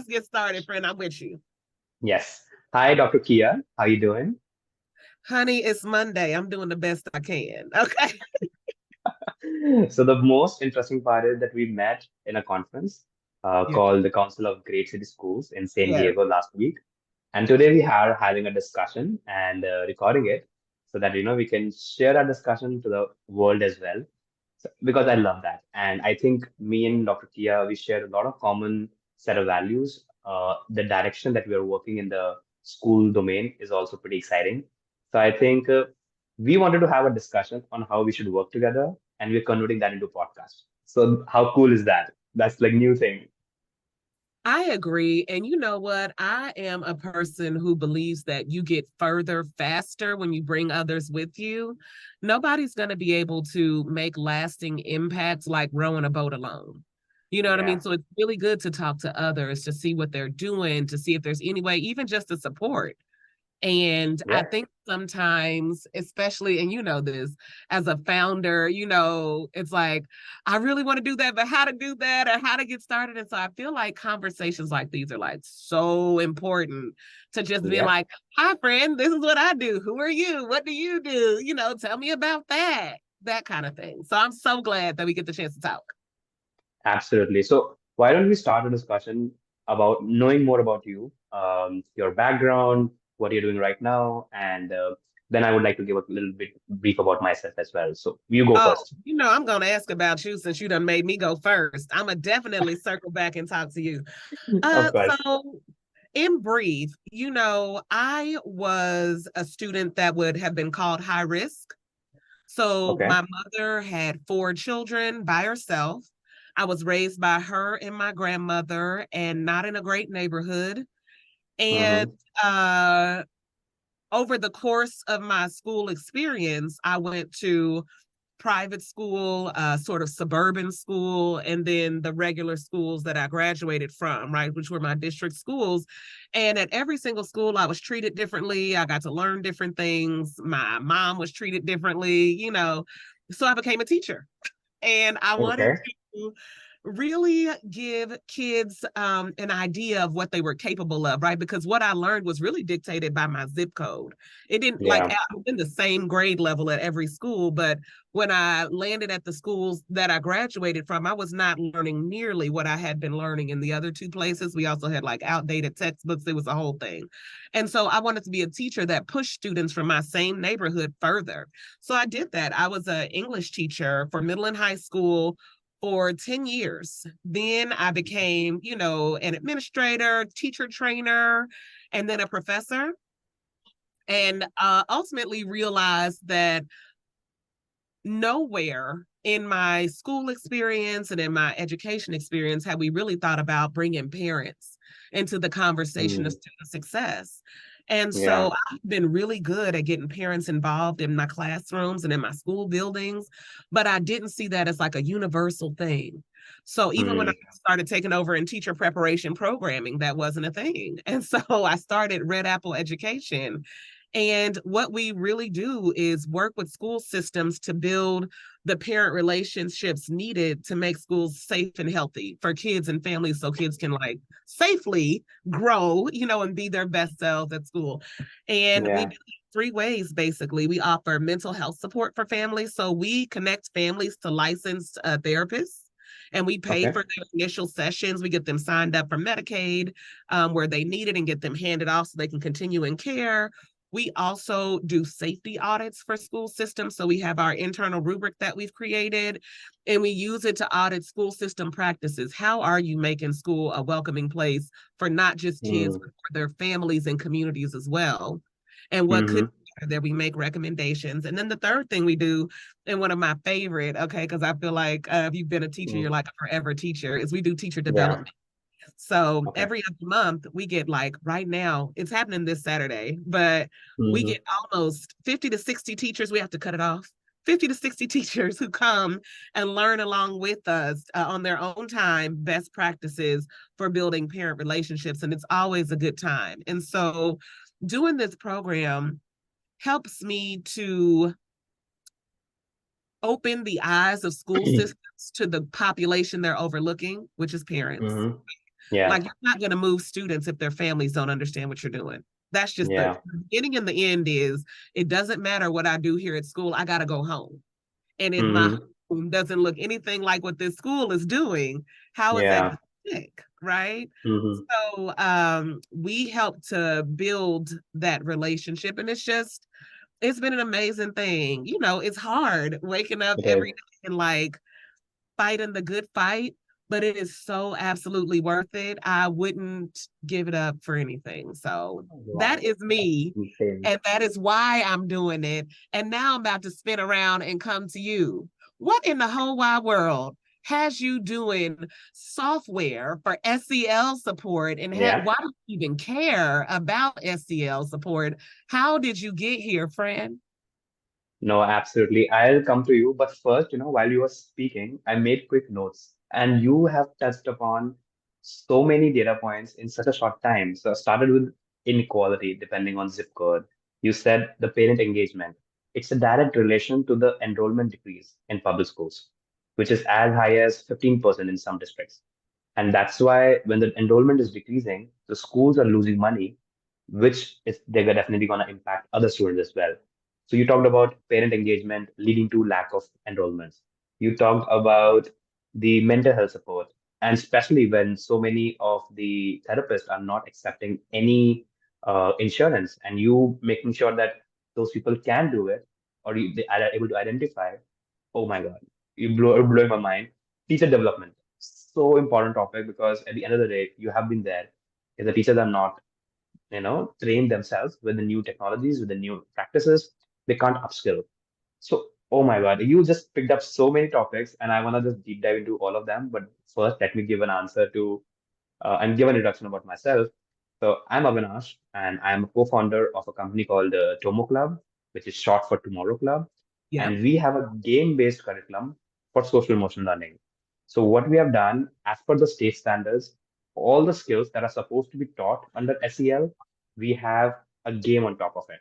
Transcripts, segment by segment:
get started, friend. I'm with you. Yes. Hi, Dr. Kia. How you doing? Honey, it's Monday. I'm doing the best I can. Okay. So the most interesting part is that we met in a conference Yeah. called the Council of Great City Schools in San Yeah. Diego last week. And today we are having a discussion and recording it so that we can share our discussion to the world as well. Because I love that. And I think me and Dr. Kia, we share a lot of common set of values. The direction that we are working in the school domain is also pretty exciting. So I think we wanted to have a discussion on how we should work together, and we're converting that into a podcast. So how cool is that? That's like new thing. I agree. And you know what? I am a person who believes that you get further faster when you bring others with you. Nobody's going to be able to make lasting impacts like rowing a boat alone. You know what I mean? Yeah. So it's really good to talk to others to see what they're doing, to see if there's any way, even just to support. And I Yeah. think sometimes, especially, and you know this, as a founder, it's like, I really want to do that, but how to do that or how to get started. And so I feel like conversations like these are like so important to just be Yeah. like, hi, friend, this is what I do. Who are you? What do you do? Tell me about that kind of thing. So I'm so glad that we get the chance to talk. Absolutely. So why don't we start a discussion about knowing more about you, your background, what you're doing right now, and then I would like to give a little bit brief about myself as well. So you go Oh, first. I'm going to ask about you since you done made me go first. I'm going to definitely circle back and talk to you. Of course. So in brief, I was a student that would have been called high risk. So Okay. my mother had four children by herself. I was raised by her and my grandmother and not in a great neighborhood. And Mm-hmm. uh, over the course of my school experience, I went to private school, sort of suburban school, and then the regular schools that I graduated from, right, which were my district schools. And at every single school, I was treated differently. I got to learn different things. My mom was treated differently. So I became a teacher and I wanted Okay. to really give kids an idea of what they were capable of, right? Because what I learned was really dictated by my zip code. It didn't like Yeah. I was in the same grade level at every school, but when I landed at the schools that I graduated from, I was not learning nearly what I had been learning in the other two places. We also had like outdated textbooks. It was a whole thing. And so I wanted to be a teacher that pushed students from my same neighborhood further. So I did that. I was an English teacher for middle and high school for 10 years. Then I became, an administrator, teacher trainer, and then a professor. And ultimately realized that nowhere in my school experience and in my education experience had we really thought about bringing parents into the conversation of Mm. student success. And Yeah. so I've been really good at getting parents involved in my classrooms and in my school buildings, but I didn't see that as like a universal thing. So even when I Mm. started taking over in teacher preparation programming, that wasn't a thing. And so I started Red Apple Education, and what we really do is work with school systems to build the parent relationships needed to make schools safe and healthy for kids and families so kids can like safely grow, and be their best selves at school. And we Yeah. do it three ways basically. We offer mental health support for families. So we connect families to licensed therapists. And we pay Okay. for their initial sessions. We get them signed up for Medicaid where they need it and get them handed off so they can continue in care. We also do safety audits for school systems. So we have our internal rubric that we've created, and we use it to audit school system practices. How are you making school a welcoming place for not just kids, Mm. but for their families and communities as well? And what could Mm-hmm. be better, that we make recommendations. And then the third thing we do, and one of my favorite, okay, because I feel like if you've been a teacher, Mm. you're like a forever teacher, is we do teacher Yeah. development. So Okay. every other month, we get like right now, it's happening this Saturday, but we Mm-hmm. get almost 50 to 60 teachers. We have to cut it off. 50 to 60 teachers who come and learn along with us on their own time best practices for building parent relationships. And it's always a good time. And so doing this program helps me to open the eyes of school systems to the population they're overlooking, which is parents. Mm-hmm. Yeah. Like you're not going to move students if their families don't understand what you're doing. That's just the Yeah. beginning and the end is it doesn't matter what I do here at school. I got to go home. And if my Hmm. home doesn't look anything like what this school is doing, how is that Yeah. going to stick? Right. Hmm. So we help to build that relationship. And it's been an amazing thing. You know, it's hard waking up It every is. day and like fighting the good fight, but it is so absolutely worth it. I wouldn't give it up for anything. So that Wow. is That's me. insane. And that is why I'm doing it. And now I'm about to spin around and come to you. What in the whole wide world has you doing software for SEL support? And Yeah. why do you even care about SEL support? How did you get here, friend? No, absolutely. I'll come to you. But first, while you were speaking, I made quick notes, and you have touched upon so many data points in such a short time. So I started with inequality depending on zip code. You said the parent engagement. It's a direct relation to the enrollment decrease in public schools, which is as high as 15% in some districts. And that's why when the enrollment is decreasing, the schools are losing money, which is they're definitely going to impact other students as well. So you talked about parent engagement leading to lack of enrollments. You talked about the mental health support, and especially when so many of the therapists are not accepting any insurance, and you making sure that those people can do it, or they are able to identify. Oh my God, you're blowing my mind. Teacher development, so important topic because at the end of the day, you have been there. If the teachers are not train themselves with the new technologies, with the new practices, they can't upskill. So, oh my God, you just picked up so many topics, and I want to just deep dive into all of them. But first, let me give an answer to and give an introduction about myself. So, I'm Avinash, and I'm a co-founder of a company called TomoClub, which is short for Tomorrow Club, Yep. and we have a game-based curriculum for social emotional learning. So, what we have done, as per the state standards, all the skills that are supposed to be taught under SEL, we have a game on top of it.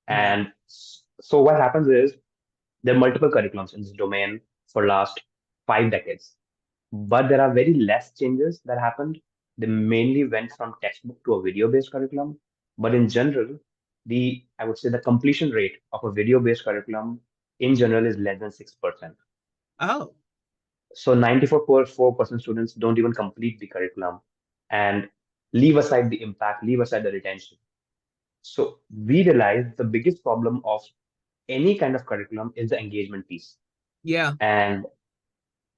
Wow. And so, what happens is there are multiple curriculums in this domain for last 5 decades, but there are very less changes that happened. They mainly went from textbook to a video-based curriculum. But in general, I would say the completion rate of a video-based curriculum in general is less than 6%. Oh, So 94.4% students don't even complete the curriculum and leave aside the impact, leave aside the retention. So we realize the biggest problem of any kind of curriculum is the engagement piece. yeah. And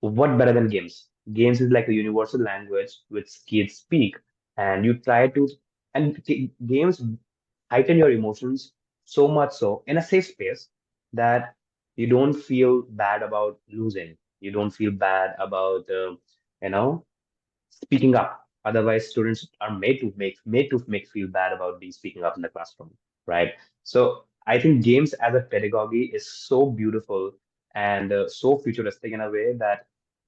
what better than games? Games is like a universal language which kids speak, and you try to, and games heighten your emotions so much so in a safe space that you don't feel bad about losing. You don't feel bad about, you know, speaking up. Otherwise, students are made to make feel bad about being speaking up in the classroom, right? So I think games as a pedagogy is so beautiful and so futuristic in a way that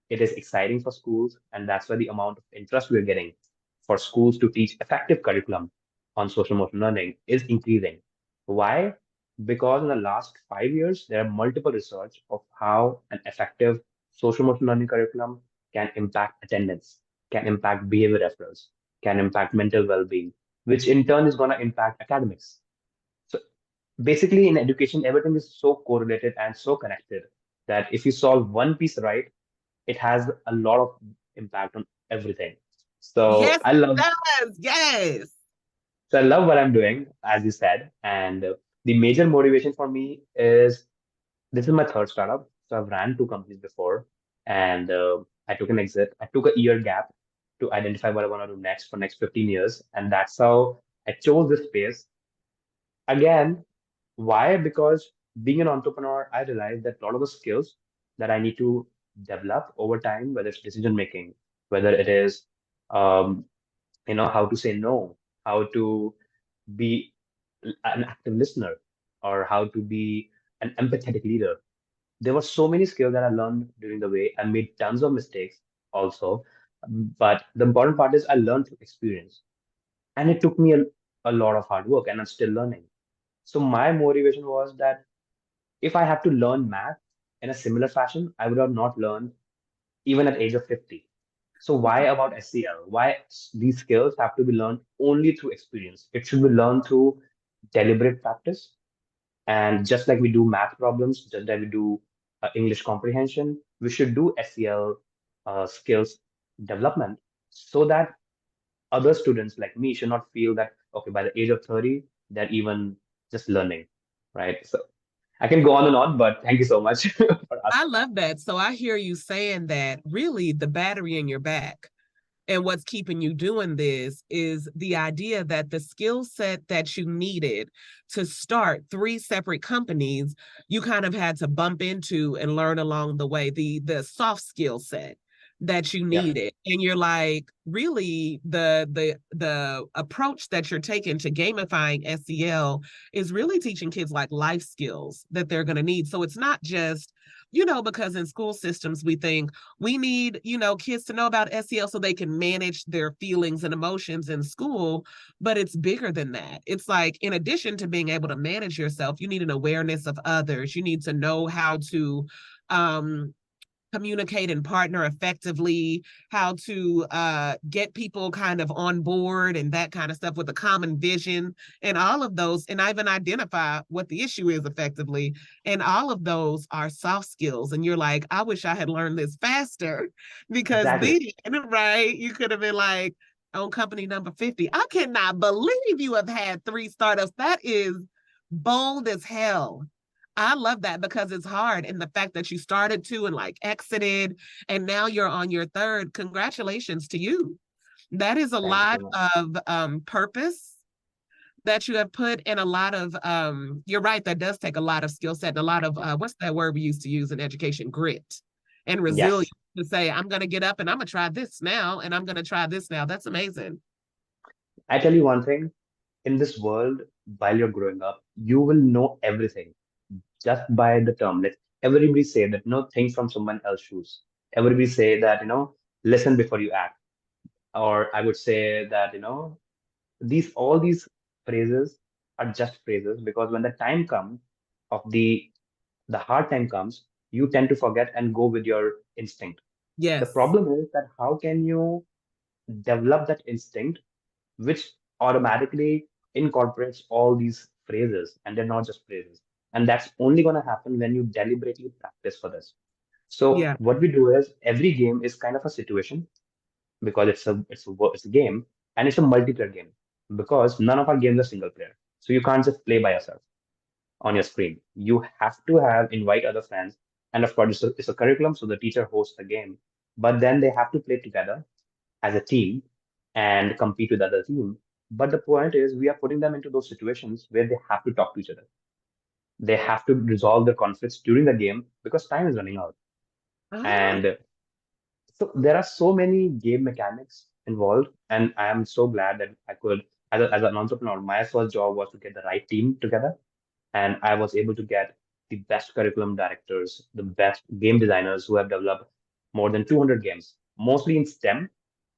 it is exciting for schools, and that's why the amount of interest we're getting for schools to teach effective curriculum on social emotional learning is increasing. Why? Because in the last 5 years, there are multiple research of how an effective social emotional learning curriculum can impact attendance, can impact behavior referrals, can impact mental well-being, which in turn is going to impact academics. So basically, in education, everything is so correlated and so connected that if you solve one piece right, it has a lot of impact on everything. Yes, So I it love does. Yes. so I love what I'm doing, as you said, and the major motivation for me is this is my third startup. So I've ran two companies before, and I took an exit. I took a year gap to identify what I want to do next for next 15 years, and that's how I chose this space. Again, why? Because being an entrepreneur, I realized that a lot of the skills that I need to develop over time, whether it's decision making, whether it is um, how to say no, how to be an active listener, or how to be an empathetic leader. There were so many skills that I learned during the way. I made tons of mistakes also, but the important part is I learned through experience, and it took me a lot of hard work, and I'm still learning. So my motivation was that if I had to learn math in a similar fashion, I would have not learned even at age of 50. So why about SEL? Why these skills have to be learned only through experience? It should be learned through deliberate practice. And just like we do math problems, just like we do English comprehension, we should do SEL skills development so that other students like me should not feel that, okay, by the age of 30, they're even just learning, right? So I can go on and on, but thank you so much for I asking. love that. So I hear you saying that really the battery in your back and what's keeping you doing this is the idea that the skill set that you needed to start three separate companies, you kind of had to bump into and learn along the way, the soft skill set that you Yeah, needed. And you're like, really the approach that you're taking to gamifying SEL is really teaching kids like life skills that they're going to need. So it's not just, because in school systems we think we need, kids to know about SEL so they can manage their feelings and emotions in school, but it's bigger than that. It's like, in addition to being able to manage yourself, you need an awareness of others. You need to know how to um, communicate and partner effectively, how to get people kind of on board and that kind of stuff with a common vision and all of those, and even identify what the issue is effectively. And all of those are soft skills. And you're like, I wish I had learned this faster because then, exactly. right, you could have been like, on company number 50. I cannot believe you have had three startups. That is bold as hell. I love that because it's hard. And the fact that you started two and like exited, and now you're on your third, congratulations to you. That is a Thank you so lot much. of purpose that you have put in, a lot of, you're right, that does take a lot of skill set and a lot of, what's that word we used to use in education? Grit and resilience Yes. to say, I'm going to get up and I'm going to try this now and I'm going to try this now. That's amazing. I tell you one thing, in this world, while you're growing up, you will know everything just by the term. Let everybody say that, think from someone else's shoes. Everybody say that, listen before you act. Or I would say that, all these phrases are just phrases because when the time comes of the hard time comes, you tend to forget and go with your instinct. The Yes. problem is that how can you develop that instinct which automatically incorporates all these phrases, and they're not just phrases. And that's only going to happen when you deliberately practice for this. So Yeah. what we do is every game is kind of a situation because it's a game, and it's a multiplayer game because none of our games are single player. So you can't just play by yourself on your screen. You have to have invite other friends, and of course it's a curriculum, so the teacher hosts the game, but then they have to play together as a team and compete with other team. But the point is, we are putting them into those situations where they have to talk to each other. They have to resolve their conflicts during the game because time is running out. Ah, And so there are so many game mechanics involved, and I am so glad that I could, as an entrepreneur, my first job was to get the right team together, and I was able to get the best curriculum directors, the best game designers who have developed more than 200 games, mostly in STEM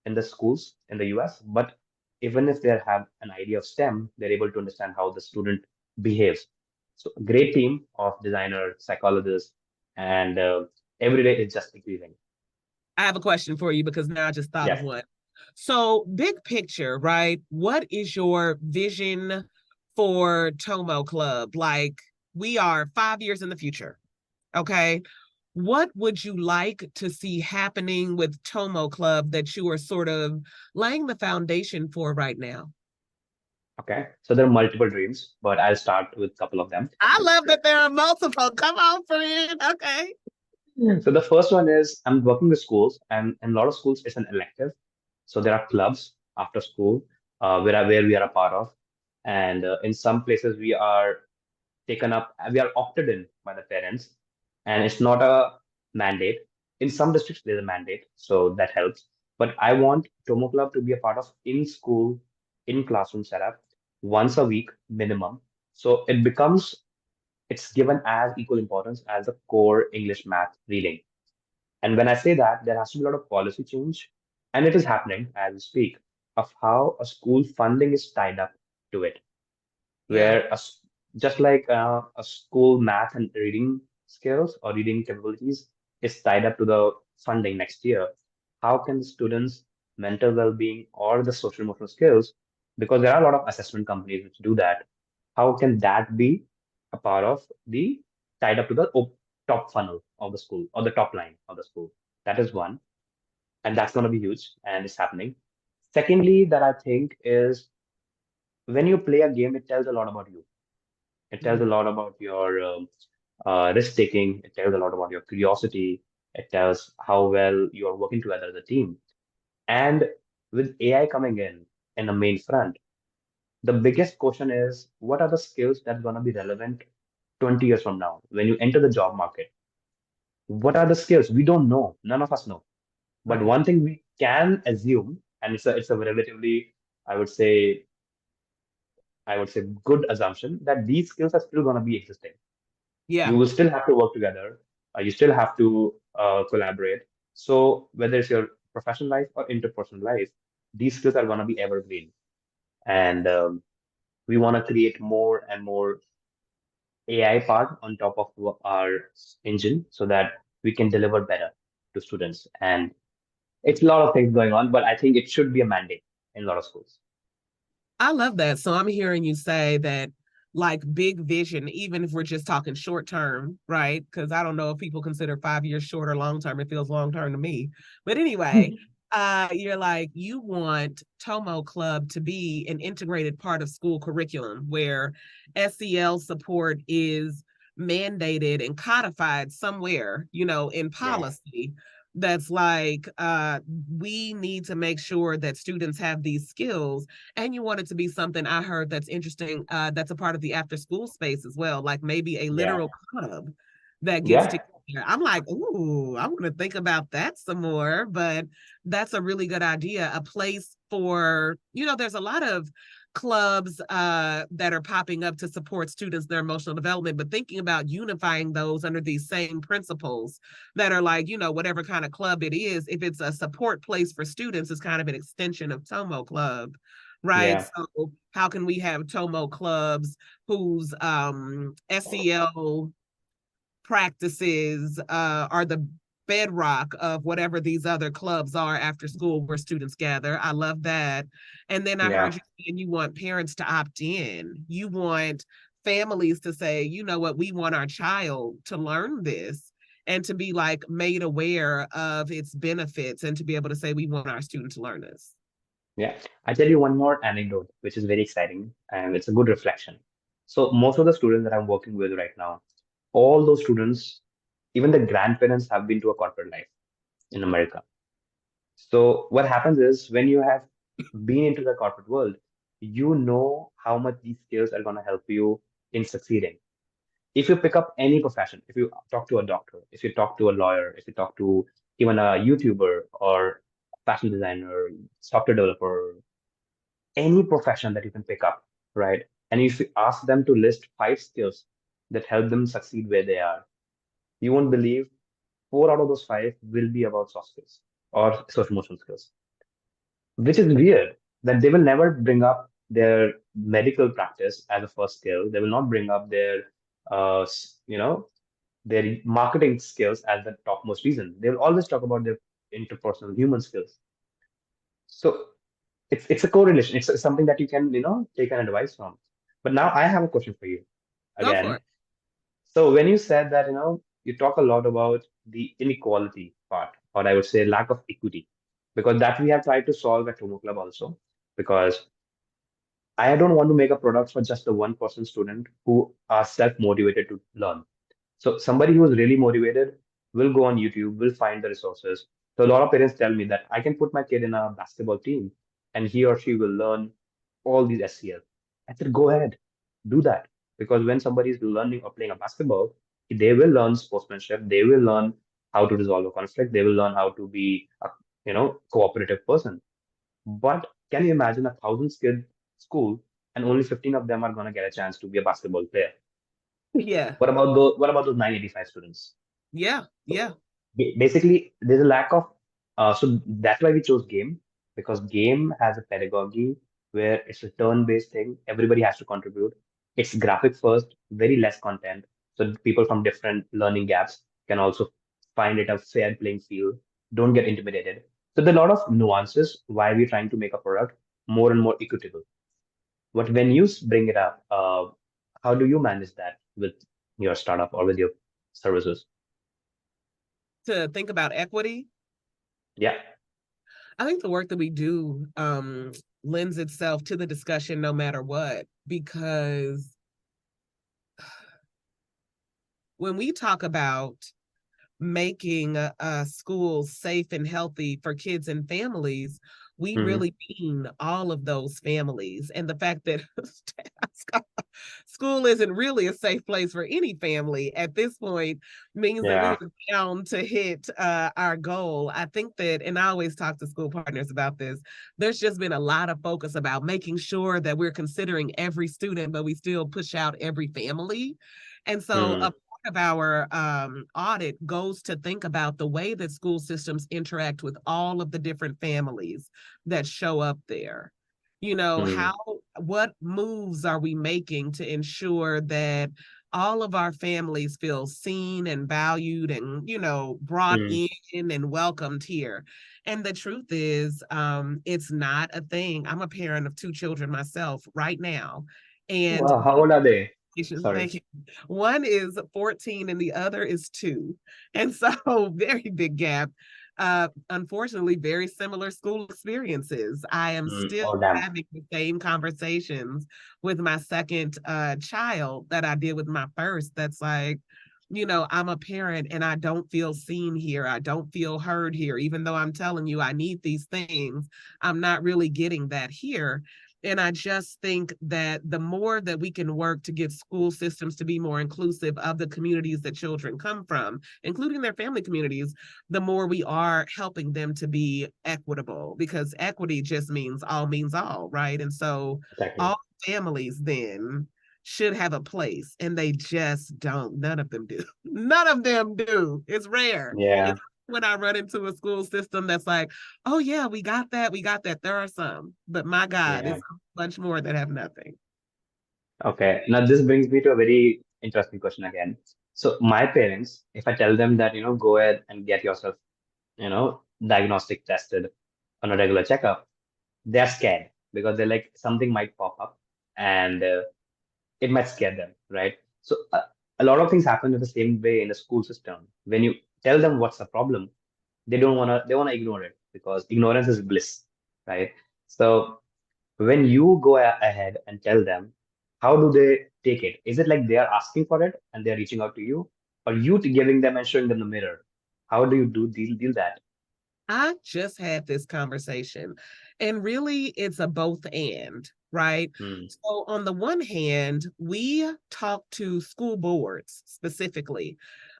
in the schools in the US. But even if they have an idea of STEM, they're able to understand how the student behaves. So a great team of designers, psychologists, and every day is just increasing. I have a question for you because now I just thought of Yes. one. So, big picture, right? What is your vision for Tomo Club? Like, we are 5 years in the future. Okay. What would you like to see happening with Tomo Club that you are sort of laying the foundation for right now? Okay. So there are multiple dreams, but I'll start with a couple of them. I love that there are multiple. Come on, friend. Okay. So the first one is I'm working with schools, and in a lot of schools it's an elective. So there are clubs after school where we are a part of, and in some places we are taken up, we are opted in by the parents, and it's not a mandate. In some districts there's a mandate, so that helps. But I want Tomo Club to be a part of in school, in classroom setup once a week minimum. So it's given as equal importance as the core English math reading. And when I say that, there has to be a lot of policy change, and it is happening as we speak, of how a school funding is tied up to it, Yeah. where just like a school math and reading skills or reading capabilities is tied up to the funding next year. how can the students' mental well-being or the social emotional skills, because there are a lot of assessment companies which do that, how can that be a part of the tied up to the top funnel of the school or the top line of the school? That is one, and that's going to be huge, and it's happening. Secondly, that I think is when you play a game, it tells a lot about you. It tells a Mhm. lot about your risk taking. It tells a lot about your curiosity. It tells how well you are working together as a team. And with AI coming in the main front, the biggest question is what are the skills that are going to be relevant 20 years from now when you enter the job market? What are the skills? We don't know. None of us know. But Right. one thing we can assume, and it's a relatively, I would say, I would say good assumption that these skills are still going to be existing. Yeah. You will still have to work together. You still have to collaborate. So whether it's your professional life or interpersonal life, these skills are going to be evergreen. And we want to create more and more AI part on top of our engine so that we can deliver better to students. And it's a lot of things going on, but I think it should be a mandate in a lot of schools. I love that. So I'm hearing you say that like big vision, even if we're just talking short term, right? Because I don't know if people consider 5 years short or long term. It feels long term to me. But anyway, you're like, you want Tomo Club to be an integrated part of school curriculum where SEL support is mandated and codified somewhere, in Yeah, policy that's like we need to make sure that students have these skills, and you want it to be something I heard that's interesting, that's a part of the after school space as well, like maybe a yeah, literal club that gets yeah, together. I'm like, ooh, I want to think about that some more, but that's a really good idea. A place for, there's a lot of clubs that are popping up to support students, their emotional development, but thinking about unifying those under these same principles that are like, whatever kind of club it is, if it's a support place for students, it's kind of an extension of Tomo Club, right? yeah, So how can we have Tomo clubs whose SEL practices are the bedrock of whatever these other clubs are after school where students gather. I love that. And then I heard yeah, you saying you want parents to opt in. You want families to say, you know what, we want our child to learn this and to be like made aware of its benefits and to be able to say we want our student to learn this. yeah. I tell you one more anecdote, which is very exciting and it's a good reflection. So most of the students that I'm working with right now, all those students, even the grandparents have been to a corporate life in America. So what happens is when you have been into the corporate world, you know how much these skills are going to help you in succeeding. If you pick up any profession, if you talk to a doctor, if you talk to a lawyer, if you talk to even a YouTuber or fashion designer, software developer, any profession that you can pick up, right? And if you ask them to list 5 skills that help them succeed where they are, you won't believe 4 out of those 5 will be about soft skills or social emotional skills, which is weird that they will never bring up their medical practice as a first skill. They will not bring up their, their marketing skills as the topmost reason. They will always talk about their interpersonal human skills. So it's a correlation. It's something that you can take an advice from. But now I have a question for you Go for again. it. So when you said that you talk a lot about the inequality part, or I would say lack of equity, because that we have tried to solve at Tomo Club also, because I don't want to make a product for just the 1% student who are self-motivated to learn. So somebody who is really motivated will go on YouTube, will find the resources. So a lot of parents tell me that I can put my kid in a basketball team and he or she will learn all these SCL. I said, go ahead, do that. Because when somebody is learning or playing a basketball, they will learn sportsmanship, they will learn how to resolve a conflict, they will learn how to be a cooperative person. But can you imagine 1,000 kid school and only 15 of them are going to get a chance to be a basketball player? Yeah. What about those 985 students? Yeah. Yeah. So basically, there's a lack of. So that's why we chose game, because game has a pedagogy where it's a turn-based thing. Everybody has to contribute. It's graphic first, very less content. So people from different learning gaps can also find it a fair playing field. Don't get intimidated. So there are a lot of nuances why we're trying to make a product more and more equitable. But when you bring it up, how do you manage that with your startup or with your services? To think about equity, Yeah. I think the work that we do lends itself to the discussion no matter what, because when we talk about making schools safe and healthy for kids and families, we Hmm. really mean all of those families. And the fact that school isn't really a safe place for any family at this point means that we Yeah. are bound to hit our goal. I think that, and I always talk to school partners about this, there's just been a lot of focus about making sure that we're considering every student, but we still push out every family. And so Hmm. a of our audit goes to think about the way that school systems interact with all of the different families that show up there. You know, Hmm. what moves are we making to ensure that all of our families feel seen and valued and, brought Hmm. in and welcomed here? And the truth is, it's not a thing. I'm a parent of two children myself right now. And Wow, how old are they? Sorry. thank you. One is 14 and the other is 2. And so very big gap. Unfortunately, very similar school experiences. I am Hmm. still Oh, damn. having the same conversations with my second child that I did with my first. That's like, I'm a parent and I don't feel seen here. I don't feel heard here. Even though I'm telling you I need these things, I'm not really getting that here. And I just think that the more that we can work to get school systems to be more inclusive of the communities that children come from, including their family communities, the more we are helping them to be equitable, because equity just means all, right? And so Exactly. all families then should have a place, and they just don't. None of them do. None of them do. It's rare. Yeah. It's when I run into a school system that's like, oh yeah, we got that, we got that. There are some, but my God, Yeah. it's a bunch more that have nothing. Okay. Now this brings me to a very interesting question again. So my parents, if I tell them that, go ahead and get yourself, diagnostic tested on a regular checkup, they're scared because they're like something might pop up and it might scare them, right? So a lot of things happen in the same way in the school system. When you tell them what's the problem, they wanna ignore it because ignorance is bliss, right? So when you go ahead and tell them, how do they take it? Is it like they are asking for it and they're reaching out to you, or you giving them and showing them the mirror? How do you deal that? I just had this conversation, and really it's a both and, right? Hmm. So, on the one hand, we talk to school boards specifically.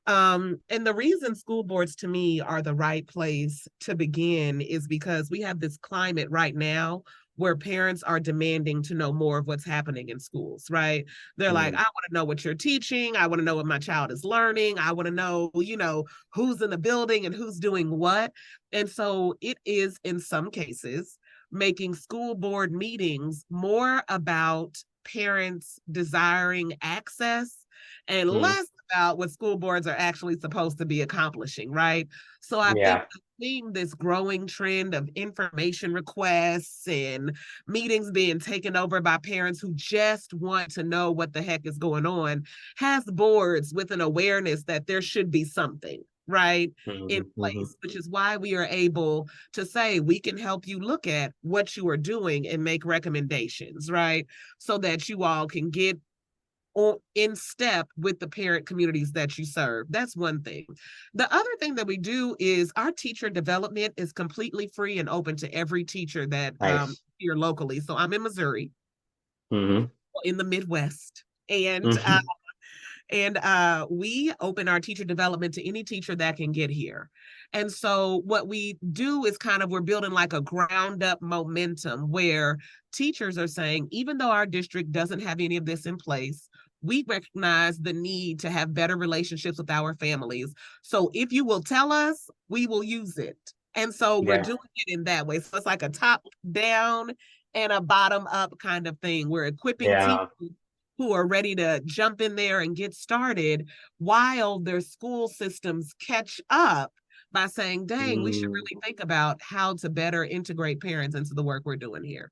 And the reason school boards to me are the right place to begin is because we have this climate right now where parents are demanding to know more of what's happening in schools, right? They're like, Hmm. I want to know what you're teaching. I want to know what my child is learning. I want to know, who's in the building and who's doing what. And so it is, in some cases, making school board meetings more about parents desiring access and Hmm. less about what school boards are actually supposed to be accomplishing, right? So I think Yeah. seeing this growing trend of information requests and meetings being taken over by parents who just want to know what the heck is going on has boards with an awareness that there should be something, right, in Hmm. Hmm. place, which is why we are able to say we can help you look at what you are doing and make recommendations, right? So that you all can get in step with the parent communities that you serve. That's one thing. The other thing that we do is our teacher development is completely free and open to every teacher that Nice. here locally. So I'm in Missouri, Hmm. in the Midwest. And Hmm. we open our teacher development to any teacher that can get here. And so what we do is kind of, we're building like a ground up momentum where teachers are saying, even though our district doesn't have any of this in place, we recognize the need to have better relationships with our families. So if you will tell us, we will use it. And so we're Yeah. doing it in that way. So it's like a top down and a bottom up kind of thing. We're equipping teachers Yeah. who are ready to jump in there and get started while their school systems catch up by saying, dang, we should Mm, really think about how to better integrate parents into the work we're doing here.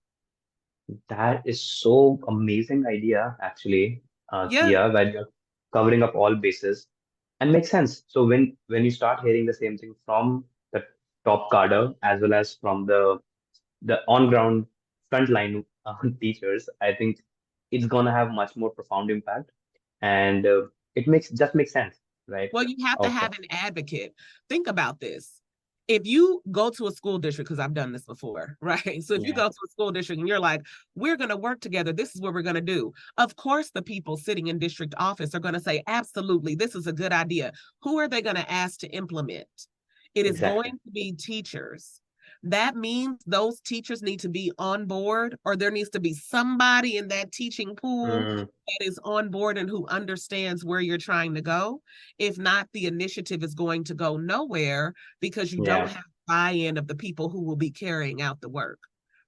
that is so amazing idea, actually, Yeah. Kia, when you're covering up all bases and makes sense. So when you start hearing the same thing from the top cadre as well as from the on-ground frontline teachers, I think it's gonna have much more profound impact, and it makes sense, right? Well, you have to Of have an advocate. Think about this. If you go to a school district, because I've done this before, right? So if you yeah, go to a school district and you're like, we're going to work together, this is what we're going to do. Of course, the people sitting in district office are going to say, absolutely, this is a good idea. Who are they going to ask to implement? It is exactly. going to be teachers. That means those teachers need to be on board, or there needs to be somebody in that teaching pool Mm, that is on board and who understands where you're trying to go. If not, the initiative is going to go nowhere because you don't yeah. have buy-in of the people who will be carrying out the work,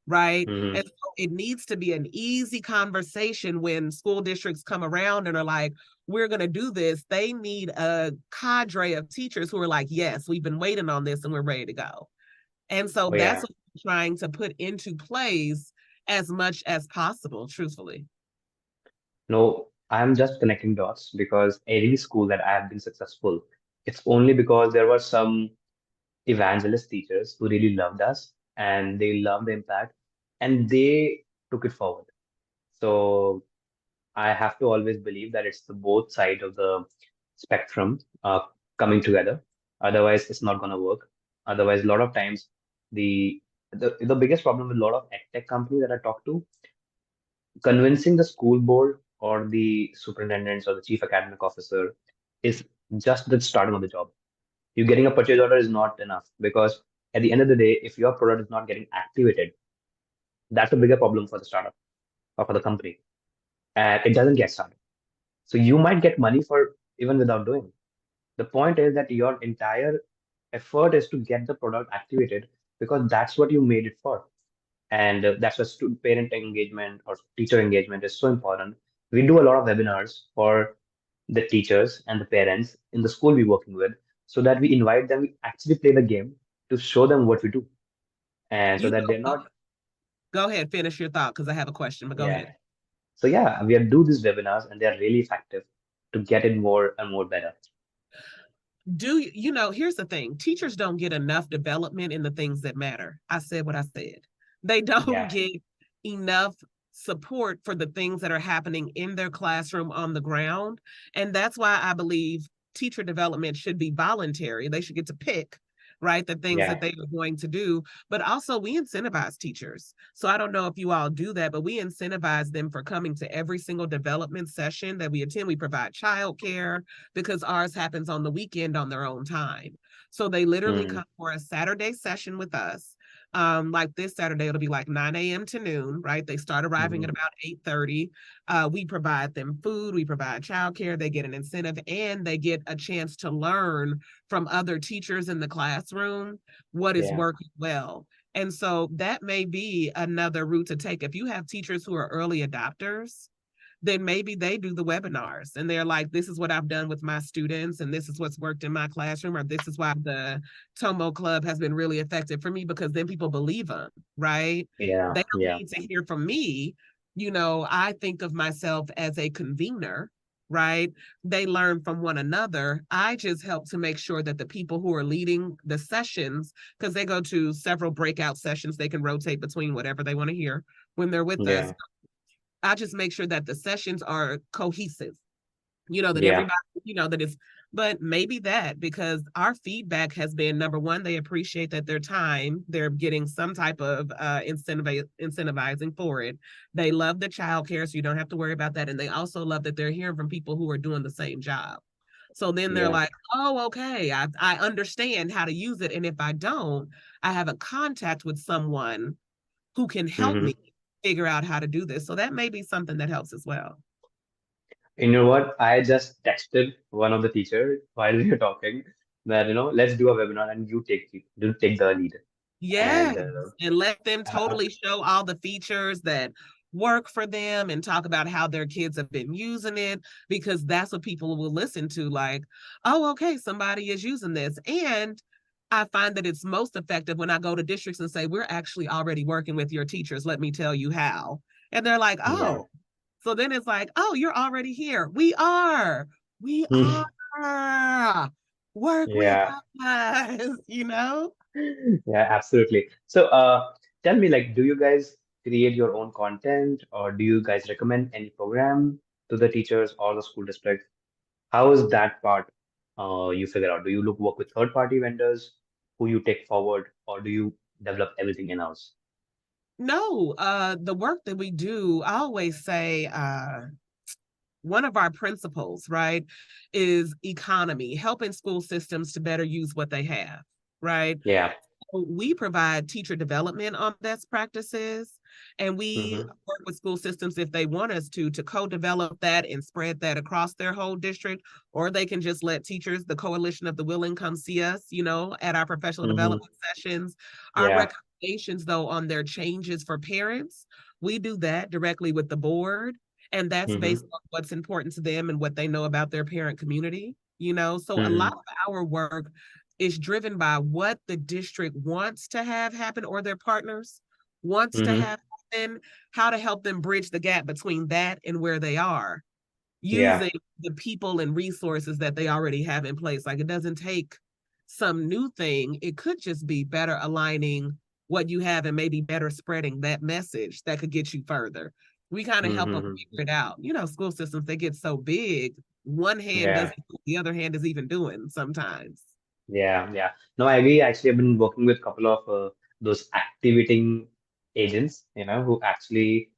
right? And Hmm. so it needs to be an easy conversation when school districts come around and are like, we're going to do this. They need a cadre of teachers who are like, yes, we've been waiting on this and we're ready to go. And so Oh that's yeah. what we're trying to put into place as much as possible, truthfully. No, I'm just connecting dots because every school that I have been successful, it's only because there were some evangelist teachers who really loved us and they loved the impact and they took it forward. So I have to always believe that it's the both side of the spectrum coming together. Otherwise, it's not going to work. Otherwise, a lot of times the, the biggest problem with a lot of edtech companies that I talk to, convincing the school board or the superintendents or the chief academic officer is just the starting of the job. You getting a purchase order is not enough because at the end of the day, if your product is not getting activated, that's a bigger problem for the startup or for the company, and it doesn't get started. So you might get money for even without doing. The point is that your entire effort is to get the product activated because that's what you made it for. And that's why student parent engagement or teacher engagement is so important. We do a lot of webinars for the teachers and the parents in the school we're working with so that we invite them, we actually play the game to show them what we do. And so You that they're know, not, go ahead, finish your thought because I have a question, but go yeah. ahead. So yeah, we do these webinars and they're really effective to get it more and more better. Here's the thing, teachers don't get enough development in the things that matter. I said what I said. They don't Yeah. get enough support for the things that are happening in their classroom on the ground. And that's why I believe teacher development should be voluntary. They should get to pick, right, the things that Yeah. they are going to do. But also, we incentivize teachers. So I don't know if you all do that, but we incentivize them for coming to every single development session that we attend. We provide childcare because ours happens on the weekend on their own time. So they literally Mm, come for a Saturday session with us. Like this Saturday, it'll be like 9 a.m. to noon, right? They start arriving at mhm. about 8:30. We provide them food, we provide childcare, they get an incentive, and they get a chance to learn from other teachers in the classroom what is Yeah. working well. And so that may be another route to take. If you have teachers who are early adopters, then maybe they do the webinars and they're like, this is what I've done with my students, and this is what's worked in my classroom, or this is why the TomoClub has been really effective for me, because then people believe them, right? Yeah. They don't Yeah. need to hear from me. I think of myself as a convener, right? They learn from one another. I just help to make sure that the people who are leading the sessions, because they go to several breakout sessions, they can rotate between whatever they want to hear when they're with us. Yeah. I just make sure that the sessions are cohesive, that Yeah. everybody, that is, but maybe that because our feedback has been number one, they appreciate that their time, they're getting some type of incentivizing for it. They love the childcare, so you don't have to worry about that. And they also love that they're hearing from people who are doing the same job. So then they're Yeah. like, oh, okay, I understand how to use it. And if I don't, I have a contact with someone who can help me Hmm. figure out how to do this. So that may be something that helps as well. You know what? I just texted one of the teacher while we were talking that, let's do a webinar and you take the lead. And Yes. And let them uh, totally show all the features that work for them and talk about how their kids have been using it, because that's what people will listen to. Like, oh, okay, somebody is using this. And I find that it's most effective when I go to districts and say, we're actually already working with your teachers. Let me tell you how. And they're like, Yeah. oh, so then it's like, oh, you're already here. We are. Work with Yeah. us, you know? Yeah, absolutely. So, tell me, like, do you guys create your own content, or do you guys recommend any program to the teachers or the school district? How is that part, you figure out? Do you work with third-party vendors who you take forward, or do you develop everything in-house? No, the work that we do, I always say, one of our principles, right, is economy, helping school systems to better use what they have, right? Yeah. We provide teacher development on best practices, and we Mm-hmm. work with school systems if they want us to co-develop that and spread that across their whole district, or they can just let teachers, the Coalition of the Willing, come see us, at our professional Mm-hmm. development sessions. Our Yeah. recommendations, though, on their changes for parents, we do that directly with the board, and that's based Mm-hmm. on what's important to them and what they know about their parent community. So a lot Mm-hmm. of our work is driven by what the district wants to have happen, or their partners wants to Mm-hmm. have happen, how to help them bridge the gap between that and where they are, Yeah. using the people and resources that they already have in place. Like, it doesn't take some new thing. It could just be better aligning what you have and maybe better spreading that message that could get you further. We kind of help them Mm-hmm. figure it out. School systems, they get so big, one hand Yeah. doesn't know what the other hand is even doing sometimes. Yeah, yeah. No, I agree. Actually, I've been working with a couple of those activating agents, who actually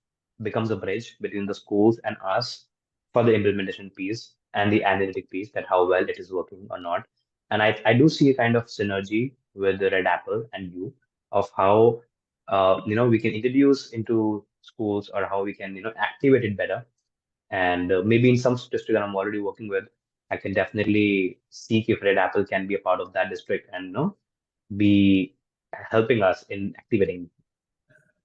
becomes a bridge between the schools and us for the implementation piece and the analytic piece, that how well it is working or not. And I do see a kind of synergy with the Red Apple and you, of how we can introduce into schools, or how we can activate it better. And maybe in some district that I'm already working with, I can definitely seek if Red Apple can be a part of that district and be helping us in activating.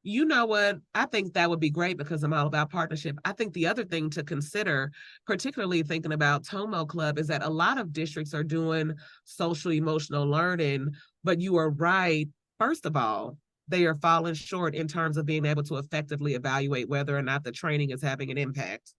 You know what? I think that would be great because I'm all about partnership. I think the other thing to consider, particularly thinking about TomoClub, is that a lot of districts are doing social emotional learning, but you are right. First of all, they are falling short in terms of being able to effectively evaluate whether or not the training is having an impact.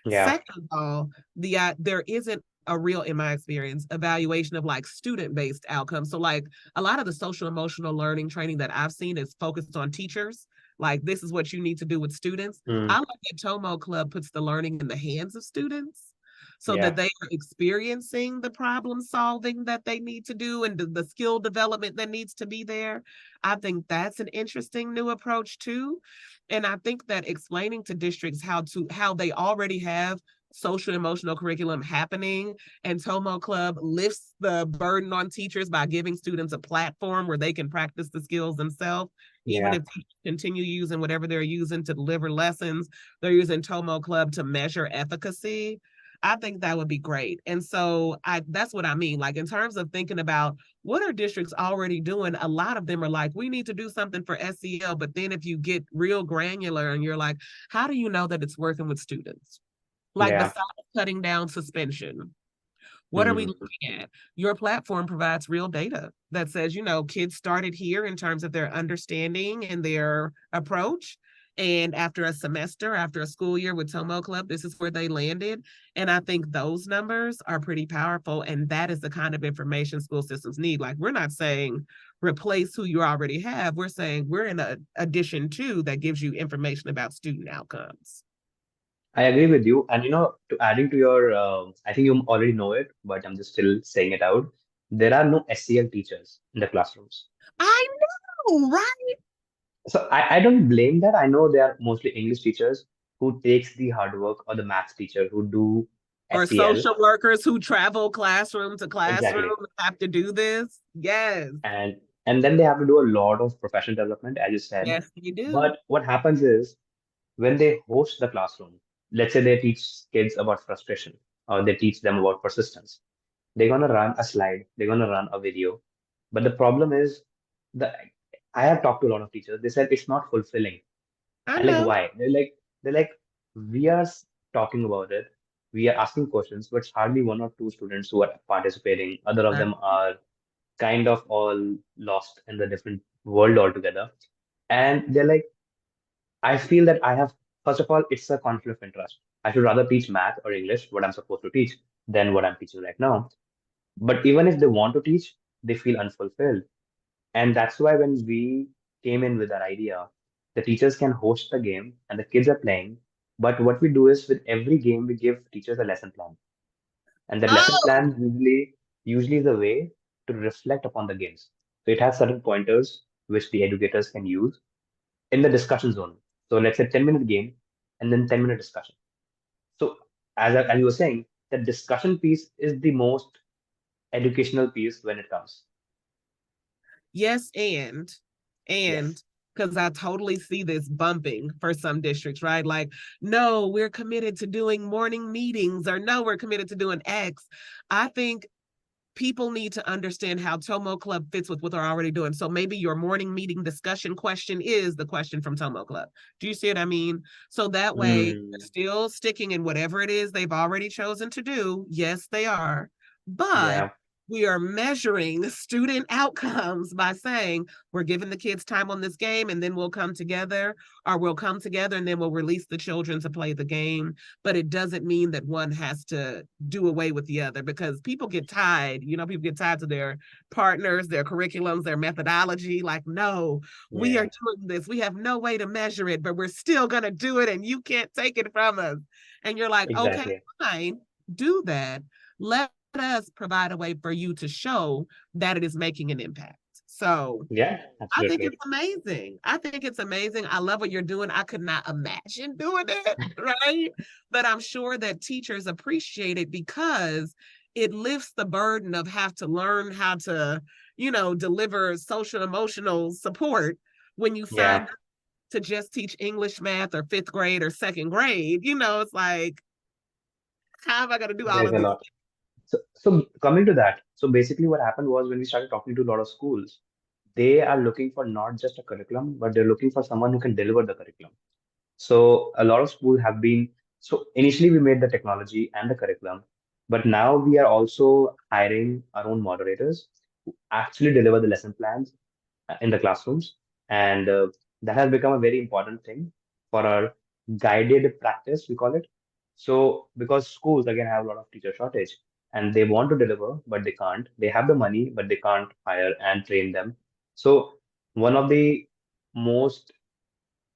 Yeah. Second of all, there isn't a real, in my experience, evaluation of like student-based outcomes. So like a lot of the social emotional learning training that I've seen is focused on teachers. Like, this is what you need to do with students. I Mm, like that TomoClub puts the learning in the hands of students so that yeah. they are experiencing the problem solving that they need to do, and the skill development that needs to be there. I think that's an interesting new approach too. And I think that explaining to districts how they already have social emotional curriculum happening, and TomoClub lifts the burden on teachers by giving students a platform where they can practice the skills themselves. Even Yeah. if teachers continue using whatever they're using to deliver lessons, they're using TomoClub to measure efficacy. I think that would be great. And so that's what I mean. Like, in terms of thinking about what are districts already doing, a lot of them are like, we need to do something for SEL. But then if you get real granular and you're like, how do you know that it's working with students? Like, Yeah. besides cutting down suspension, what are we Mm, looking at? Your platform provides real data that says, kids started here in terms of their understanding and their approach. And after a semester, after a school year with TomoClub, this is where they landed. And I think those numbers are pretty powerful. And that is the kind of information school systems need. Like, we're not saying replace who you already have. We're saying we're in a addition to that gives you information about student outcomes. I agree with you. And to adding to your, I think you already know it, but I'm just still saying it out. There are no SEL teachers in the classrooms. I know, right? So I don't blame that. I know they are mostly English teachers who takes the hard work, or the maths teacher who do Or SEL. social workers who travel classroom to classroom Exactly. have to do this. Yes, And then they have to do a lot of professional development, as you said. yes, you do. But what happens is, when they host the classroom, let's say they teach kids about frustration, or they teach them about persistence, they're gonna run a slide, they're gonna run a video. But the problem is, the I have talked to a lot of teachers, they said it's not fulfilling. I And like, know. why? They're like, we are talking about it, we are asking questions, but it's hardly one or two students who are participating. Other of I, them are kind of all lost in the different world altogether. And they're like, I feel that I have, first of all, it's a conflict of interest. I should rather teach math or English, what I'm supposed to teach, than what I'm teaching right now. But even if they want to teach, they feel unfulfilled. And that's why when we came in with that idea, the teachers can host the game and the kids are playing. But what we do is with every game, we give teachers a lesson plan. And that lesson Oh, plan usually is a way to reflect upon the games. So it has certain pointers which the educators can use in the discussion zone. So let's say 10-minute game and then 10-minute discussion. So as you were saying, the discussion piece is the most educational piece when it comes. yes, and Yes. because I totally see this bumping for some districts, right? Like, no, we're committed to doing morning meetings, or no, we're committed to doing X. I think people need to understand how TomoClub fits with what they're already doing. So maybe your morning meeting discussion question is the question from TomoClub. Do you see what I mean? So that way, they're Mm, still sticking in whatever it is they've already chosen to do. Yes, they are. But yeah, we are measuring student outcomes by saying we're giving the kids time on this game and then we'll come together, or we'll come together and then we'll release the children to play the game. But it doesn't mean that one has to do away with the other, because people get tied. People get tied to their partners, their curriculums, their methodology. Like, no, we are yeah, doing this. We have no way to measure it, but we're still going to do it and you can't take it from us. And you're like, okay, exactly. fine, do that. Let us provide a way for you to show that it is making an impact. So Yeah, I think absolutely. it's amazing. I think it's amazing. I love what you're doing. I could not imagine doing it, right? But I'm sure that teachers appreciate it because it lifts the burden of have to learn how to, deliver social emotional support when you sign Yeah, up to just teach English, math, or fifth grade or second grade. It's like, how am I going to do all there's of a these? lot. So coming to that, so basically what happened was when we started talking to a lot of schools, they are looking for not just a curriculum, but they're looking for someone who can deliver the curriculum. So a lot of schools have been, so initially we made the technology and the curriculum, but now we are also hiring our own moderators who actually deliver the lesson plans in the classrooms. And that has become a very important thing for our guided practice, we call it. So because schools again have a lot of teacher shortage and they want to deliver, but they can't. They have the money, but they can't hire and train them. So one of the most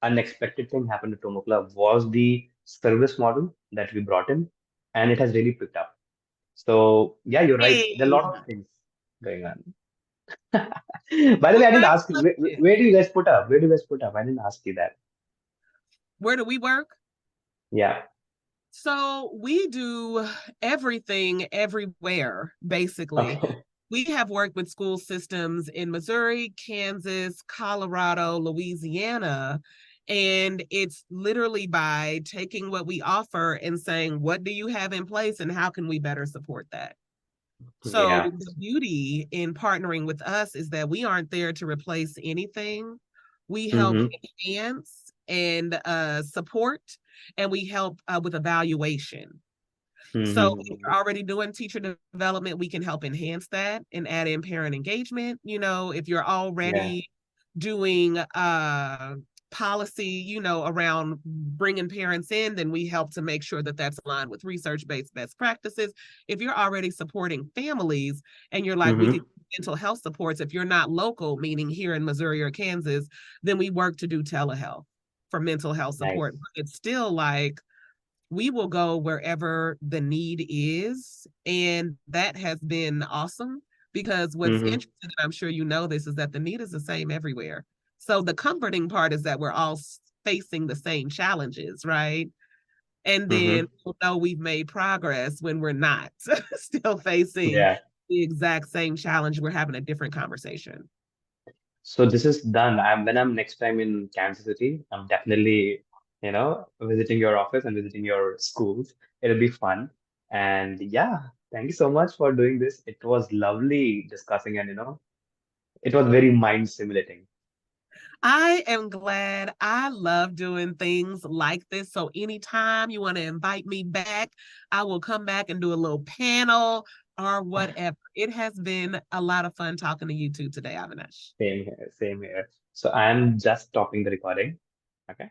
unexpected thing happened to Tomo Club was the service model that we brought in, and it has really picked up. So yeah, you're right. There are a Hey, lot of things going on. By the way, I didn't well, ask you where do you guys put up? Where do you guys put up? I didn't ask you that. where do we work? Yeah. So we do everything everywhere, basically. Okay. We have worked with school systems in Missouri, Kansas, Colorado, Louisiana. And it's literally by taking what we offer and saying, what do you have in place and how can we better support that? Yeah. So the beauty in partnering with us is that we aren't there to replace anything. We help Mm-hmm. enhance and support, and we help with evaluation. So if Mm-hmm. you're already doing teacher development, we can help enhance that and add in parent engagement. If you're Yeah. already doing policy, around bringing parents in, then we help to make sure that that's aligned with research-based best practices. If you're already supporting families and you're like, we could Mm-hmm. mental health supports, if you're not local, meaning here in Missouri or Kansas, then we work to do telehealth for mental health support. Nice. But it's still like we will go wherever the need is. And that has been awesome because what's Mm-hmm. interesting, and I'm sure you know this, is that the need is the same everywhere. So the comforting part is that we're all facing the same challenges, right? And then Mm-hmm. we'll know we've made progress when we're not still facing Yeah. the exact same challenge. We're having a different conversation. So this is done. When I'm next time in Kansas City, I'm definitely, visiting your office and visiting your schools. It'll be fun. And yeah, thank you so much for doing this. It was lovely discussing and it was very mind stimulating. I am glad. I love doing things like this. So anytime you want to invite me back, I will come back and do a little panel or whatever. It has been a lot of fun talking to you two today, Avinash. Same here, same here. So I'm just stopping the recording. Okay.